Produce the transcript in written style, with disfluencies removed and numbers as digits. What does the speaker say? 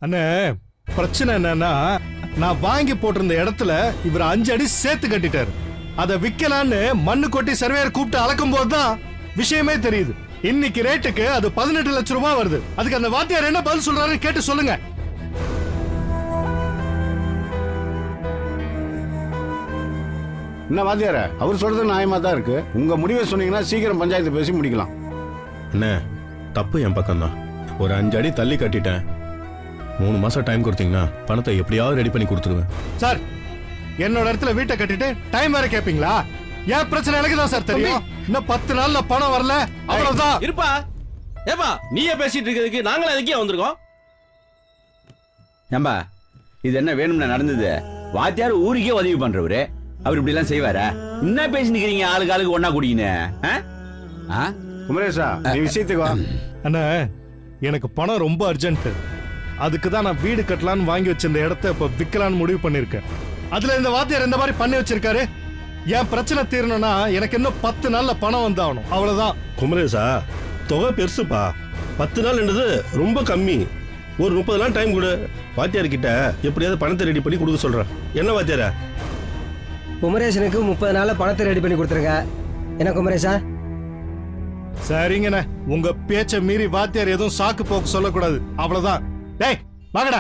அண்ணே பிரச்சனை என்னன்னா நான் வாங்கி போட்டிருந்த இடத்துல இவர் 5 அடி சேர்த்து கட்டிட்டாரு. அதை விக்கலான்னு மண்ணு கொட்டி சர்வேயர் கூப்பிட்டு அளக்கும் போதுதான் விஷயமே தெரியுது. இன்னைக்கு ரேட்டுக்கு அது 18 லட்சம் ரூபாய் வருது. அதுக்கு அந்த வாத்தியார் என்ன பதில் சொல்றாருன்னு கேட்டு சொல்லுங்க. என்ன வாத்தியார, அவர் சொல்றது நியாயமா தான் இருக்கு. உங்க முடிவை சொன்னீங்கன்னா சீக்கிரம் பஞ்சாயத்து பேசி முடிக்கலாம். அண்ணே தப்பு என் பக்கம்தான். ஒரு 5 அடி தள்ளி கட்டிட்டேன். 3 மாசம் டைம் கொடுத்தீங்கன்னா பணத்தை எப்படியாவது ரெடி பண்ணி கொடுத்துருவேன். சார் என்னோட இடத்துல வீட்டை கட்டிட்டு டைம் வேற கேப்பீங்களா? ஏன் பிரச்சனை எனக்கு தான் சார் தெரியும். இன்னும் 10 நாள்ல பணம் வரல அவ்வளவுதான். இருப்பா ஏப்பா நீயே பேசிட்டு இருக்கிறதுக்கு நாங்களும் அதுக்கே வந்திருக்கோம். ஏம்பா இது என்ன வேணும்னு நடந்தது? வாத்தியார் ஊருக்கே உதவி பண்றவரு அவர் இப்படி எல்லாம் செய்வாரா? என்ன பேசி நிக்கிறீங்க ஆளுக்கு ஒன்னா குடிக்கின்னு? குமரேசா நீ விஷயத்துக்கு வா. அண்ணா எனக்கு பணம் ரொம்ப அர்ஜென்ட். அதுக்கு தான் நான் வீடு கட்டலான்னு வாங்கி வச்சிருந்த இடத்த இப்ப விக்கலான்னு முடிவு பண்ணிருக்கேன். அதுல இந்த வாத்தியார் இந்த மாதிரி பண்ணி வச்சிருக்காரு. என் பிரச்சனை தீரணும்னா எனக்கு இன்னும் 10 நாள்ல பணம் வந்தாகணும். அவ்வளவுதான். குமரேசா தொகை பெருசுப்பா. 10 நாள் என்றது ரொம்ப கம்மி. ஒரு 30 நாள் டைம் கொடு. வாத்தியார் கிட்ட எப்படியாவது பணத்தை ரெடி பண்ணி கொடுக்க சொல்றேன். என்ன வாத்தியார? குமரேசனுக்கு 30 நாள்ல பணத்தை ரெடி பண்ணி கொடுத்துருங்க. என்ன குமரேசா? சரிங்கண்ணே, உங்க பேச்ச மீறி வாத்தியார் எதுவும் சாக்கு போக்கு சொல்லக்கூடாது. அவ்வளவுதான். டேய் வாங்கடா.